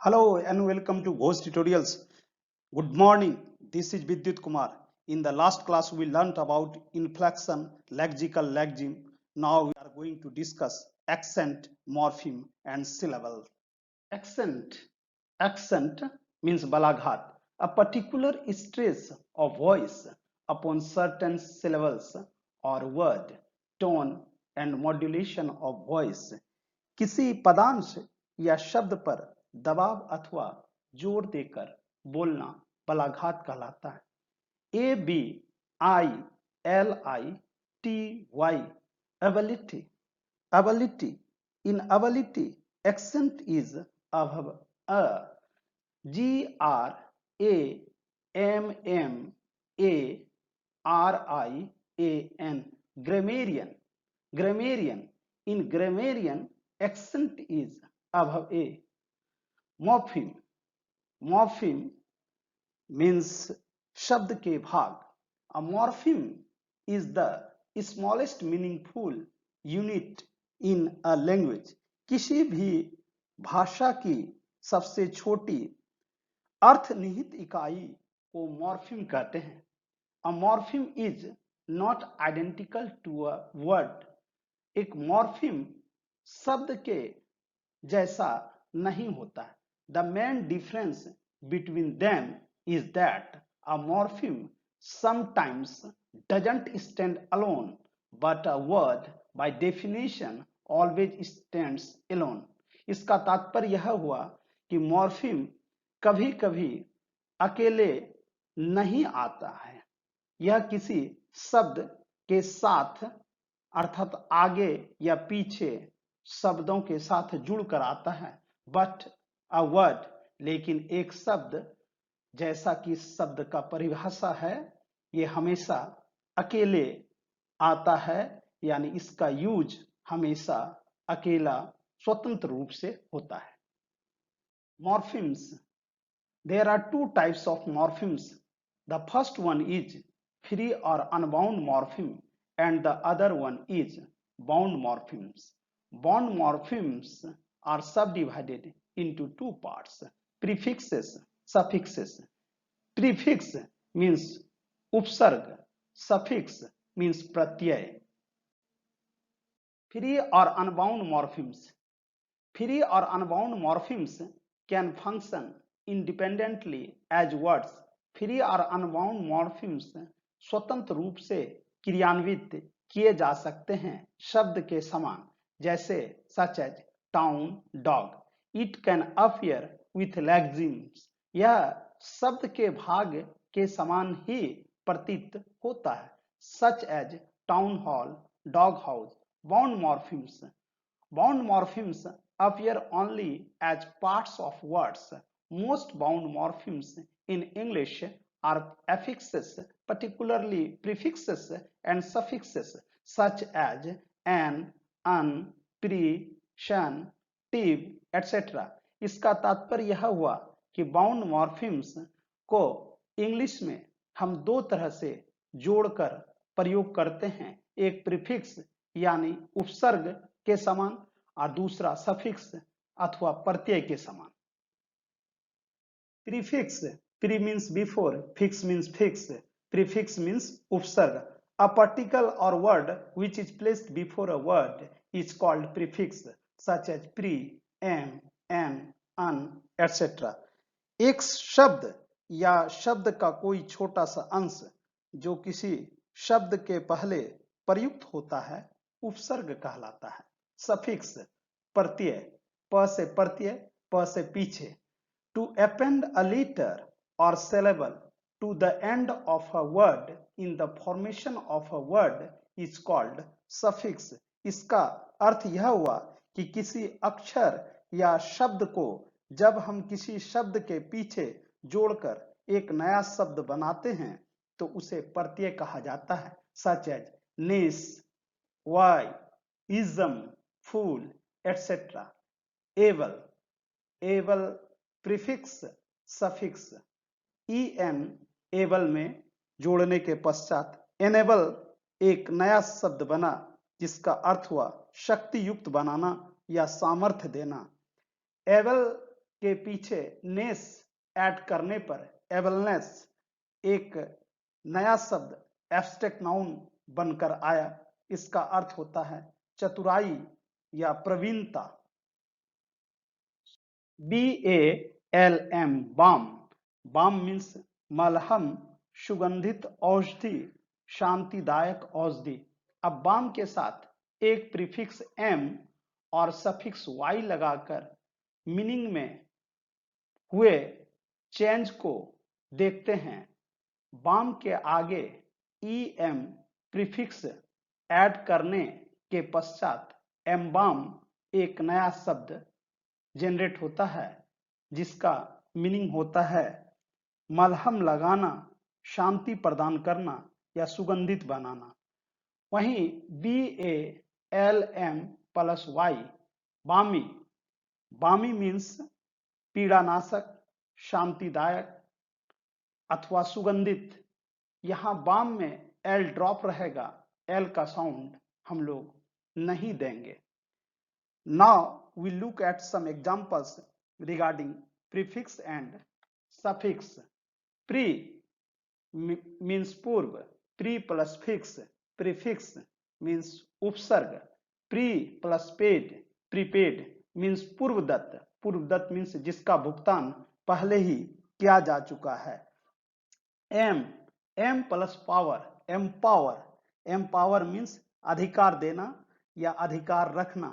Hello and welcome to Ghost Tutorials. Good morning. This is Vidyut Kumar. In the last class, we learned about inflection, lexical lexeme. Now we are going to discuss accent, morpheme, and syllable. Accent. Accent means balaghat, a particular stress of voice upon certain syllables or word, tone, and modulation of voice. किसी पदांश या शब्द पर दबाव अथवा जोर देकर बोलना बलाघात कहलाता है। ABILITY ability in ability accent is above a GRAMMARIAN grammarian in grammarian accent is above a morpheme means शब्द के भाग a morpheme is the smallest meaningful unit in a language किसी भी भाषा की सबसे छोटी अर्थनिहित इकाई को मॉर्फीम कहते हैं। A morpheme is not identical to a word. एक मॉर्फीम शब्द के जैसा नहीं होता है। The main difference between them is that a morpheme sometimes doesn't stand alone, but a word by definition always stands alone. इसका तात्पर्य यह हुआ कि मॉर्फीम कभी कभी अकेले नहीं आता है, यह किसी शब्द के साथ अर्थात आगे या पीछे शब्दों के साथ जुड़कर आता है। बट अ वर्ड लेकिन एक शब्द जैसा कि शब्द का परिभाषा है, ये हमेशा अकेले आता है, यानी इसका यूज हमेशा अकेला स्वतंत्र रूप से होता है। Morphemes, there are two types of morphemes. The first one is free or unbound morpheme and the other one is bound morphemes. Bound morphemes are subdivided into two parts: prefixes, suffixes. Prefix means उपसर्ग, suffix means Pratyaya. Free or unbound morphemes. Free or unbound morphemes can function independently as words. Free और unbound morphemes स्वतंत्र रूप से क्रियान्वित किए जा सकते हैं शब्द के समान, जैसे such as town, dog. It can appear with lexemes, यह शब्द के भाग के समान ही प्रतीत होता है, such as town hall, dog house. Bound morphemes appear only as parts of words. Most bound morphemes in English are affixes, particularly prefixes and suffixes such as an, pre, shan, tiv, etc. इसका तात्पर्य यह हुआ कि bound morphemes को English में हम दो तरह से जोड़कर प्रयोग करते हैं, एक प्रीफिक्स यानी उपसर्ग के समान और दूसरा सफिक्स अथवा प्रत्यय के समान। Prefix, pre means before, fix means fix, prefix means उपसर्ग। अ पार्टिकल और word which is placed before a word is called prefix such as pre, am, an, etc. एक शब्द या शब्द का कोई छोटा सा अंश जो किसी शब्द के पहले प्रयुक्त होता है उपसर्ग कहलाता है। सफिक्स प्रत्यय, प से प्रत्यय, प से पीछे। To append a letter or syllable to the end of a word in the formation of a word is called suffix. इसका अर्थ यह हुआ कि किसी अक्षर या शब्द को जब हम किसी शब्द के पीछे जोड़कर एक नया शब्द बनाते हैं तो उसे प्रत्यय कहा जाता है, सच एज नेस, वाई, इज्म, फूल, etc. Able, able prefix, suffix. en able में जोड़ने के पश्चात एनेबल एक नया शब्द बना जिसका अर्थ हुआ शक्ति युक्त बनाना या सामर्थ्य देना। एबल के पीछे नेस ऐड करने पर एबलनेस एक नया शब्द एब्स्ट्रैक्ट नाउन बनकर आया। इसका अर्थ होता है चतुराई या प्रवीणता। BALM balm. बाम मीन्स मलहम, सुगंधित औषधि, शांतिदायक औषधि। अब बाम के साथ एक प्रीफिक्स M और सफिक्स Y लगाकर मीनिंग में हुए चेंज को देखते हैं। बाम के आगे EM प्रीफिक्स ऐड करने के पश्चात एम्बाम एक नया शब्द जनरेट होता है जिसका मीनिंग होता है मलहम लगाना, शांति प्रदान करना या सुगंधित बनाना। वहीं BALM प्लस Y बामी। बामी मीन्स पीड़ानाशक, शांतिदायक अथवा सुगंधित। यहां बाम में L ड्रॉप रहेगा, L का साउंड हम लोग नहीं देंगे। Now we look at some examples regarding prefix and suffix. Pre means पूर्व, pre plus fix, prefix means उपसर्ग, pre plus paid, prepaid means Purvadatta, Purvadatta means जिसका भुगतान पहले ही किया जा चुका है। M plus power, empower, empower means अधिकार देना या अधिकार रखना।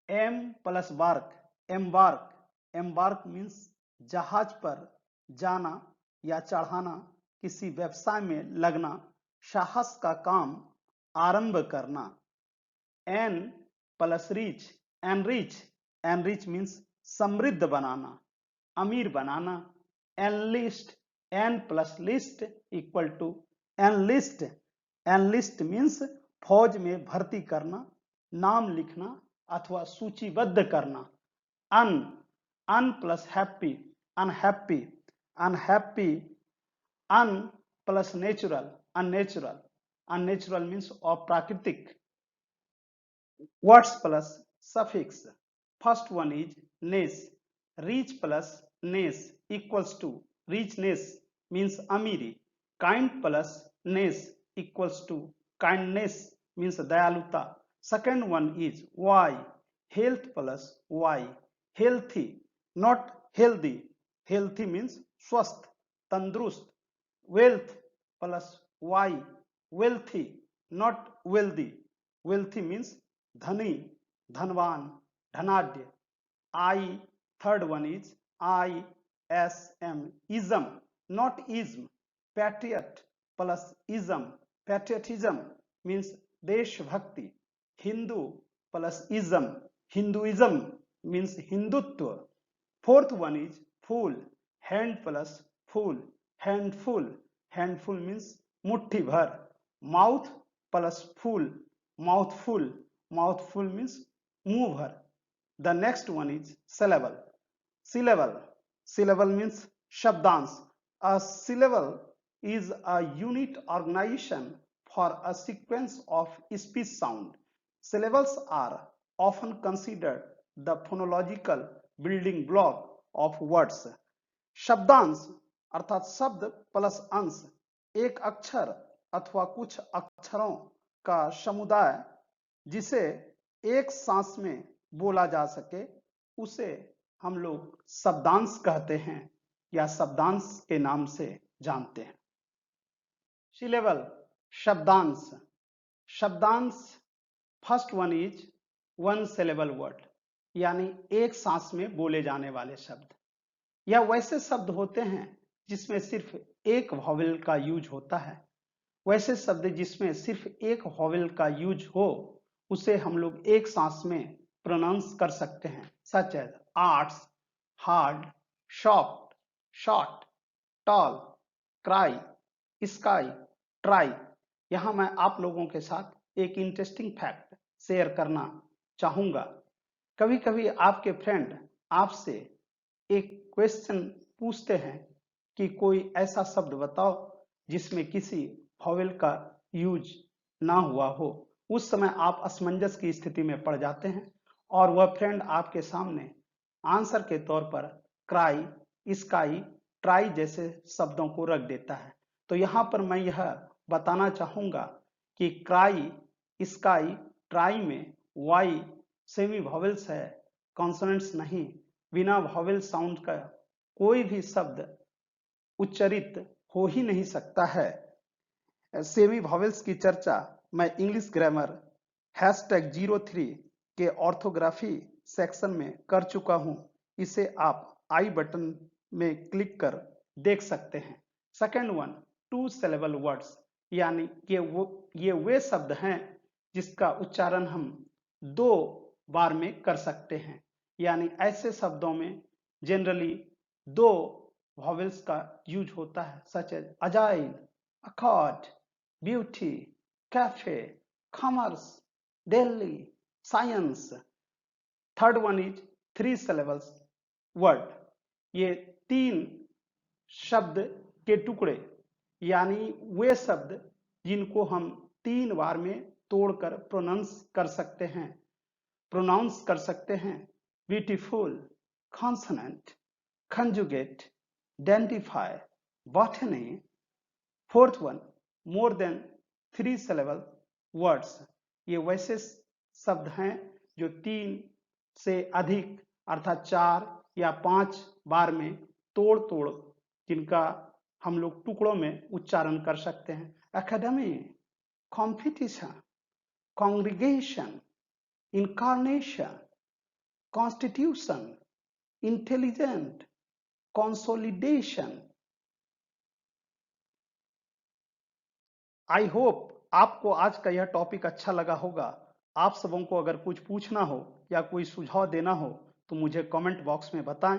M plus bark, embark, embark means जहाज पर जाना या चढ़ाना, किसी व्यवसाय में लगना, साहस का काम आरंभ करना। N plus reach, enrich, enrich means समृद्ध बनाना, अमीर बनाना। Enlist, N plus list equal to enlist, enlist means फौज में भर्ती करना, नाम लिखना अथवा सूचीबद्ध करना। Un plus happy, unhappy, unhappy. Un plus natural, unnatural, unnatural means अप्राकृतिक। Words plus suffix. First one is ness. Rich plus ness equals to richness means अमीरी। Kind plus ness equals to kindness means दयालुता। Second one is Y. Health plus Y. Healthy, not healthy. Healthy means स्वस्थ, तंदुरुस्त। Wealth plus Y. Wealthy, not wealthy. Wealthy means धनी, धनवान, धनाढ्य। I, third one is ISM. Ism, not ism. Patriot plus ism. Patriotism means देशभक्ति। Hindu plus ism, Hinduism means हिंदुत्व। Fourth one is full. Hand plus full, handful, handful means मुट्ठी भर। Mouth plus full, mouthful, mouthful means मुंह भर। The next one is syllable. Syllable, syllable means शब्दांश। A syllable is a unit organization for a sequence of speech sound. Syllables are often considered the phonological building block of words. शब्दांश अर्थात शब्द plus अंश एक अक्षर अथवा कुछ अक्षरों का समुदाय जिसे एक सांस में बोला जा सके उसे हम लोग शब्दांश कहते हैं या शब्दांश के नाम से जानते हैं। सिलेबल, शब्दांश। शब्दांश first one is one syllable word, यानी एक सांस में बोले जाने वाले शब्द। या वैसे शब्द होते हैं जिसमें सिर्फ एक वॉवेल का यूज होता है। वैसे शब्द जिसमें सिर्फ एक वॉवेल का यूज हो उसे हम लोग एक सांस में प्रोनाउंस कर सकते हैं, such as arts, hard, soft, short, tall, cry, sky, try. यहां मैं आप लोगों के साथ एक इंटरेस्टिंग फैक्ट शेयर करना चाहूंगा। कभी कभी आपके फ्रेंड आपसे एक क्वेश्चन पूछते हैं कि कोई ऐसा शब्द बताओ जिसमें किसी वॉवेल का यूज ना हुआ हो। उस समय आप असमंजस की स्थिति में पड़ जाते हैं और वह फ्रेंड आपके सामने आंसर के तौर पर क्राई, स्काई, ट्राई जैसे शब्दों को रख देता है। तो यहाँ पर मैं यह बताना चाहूंगा कि क्राई, स्काई, ट्राई में वाई सेमी वॉवेल्स है, कॉन्सोनेंट्स नहीं। बिना वॉवेल साउंड का कोई भी शब्द उच्चरित हो ही नहीं सकता है। सेमी वॉवेल्स की चर्चा मैं इंग्लिश ग्रामर #03 के ऑर्थोग्राफी सेक्शन में कर चुका हूं। इसे आप आई बटन में क्लिक कर देख सकते हैं। सेकेंड वन, 2 syllable वर्ड्स, यानी कि ये वे शब्द हैं जिसका उच्चारण हम 2 बार में कर सकते हैं। यानी ऐसे शब्दों में जनरली 2 वॉवेल्स का यूज होता है, such as agile, accord, beauty, cafe, commerce, Delhi, science. Third one is 3 syllables word. ये 3 शब्द के टुकड़े, यानी वे शब्द जिनको हम 3 बार में तोड़कर प्रोनाउंस कर सकते हैं। Beautiful, consonant, conjugate, dentify, botany. Fourth one, more than 3 syllable words. ये वैसे शब्द हैं जो 3 से अधिक अर्थात 4 या 5 बार में तोड़ जिनका हम लोग टुकड़ों में उच्चारण कर सकते हैं। Academy, competition, congregation, incarnation, constitution, intelligent, consolidation. I hope आपको आज का यह टॉपिक अच्छा लगा होगा। आप सबों को अगर कुछ पूछना हो या कोई सुझाव देना हो तो मुझे कमेंट बॉक्स में बताएं।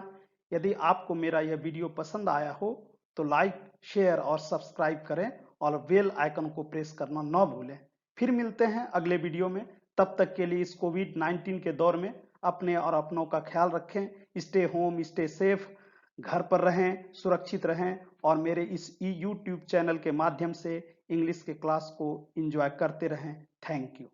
यदि आपको मेरा यह वीडियो पसंद आया हो तो लाइक, शेयर और सब्सक्राइब करें और बेल आइकन को प्रेस करना न भूलें। फिर मिलते हैं अगले वीडियो में। तब तक के लिए इस कोविड-19 के दौर में अपने और अपनों का ख्याल रखें। स्टे होम, स्टे सेफ, घर पर रहें, सुरक्षित रहें और मेरे इस यूट्यूब चैनल के माध्यम से इंग्लिश के क्लास को एंजॉय करते रहें। Thank you.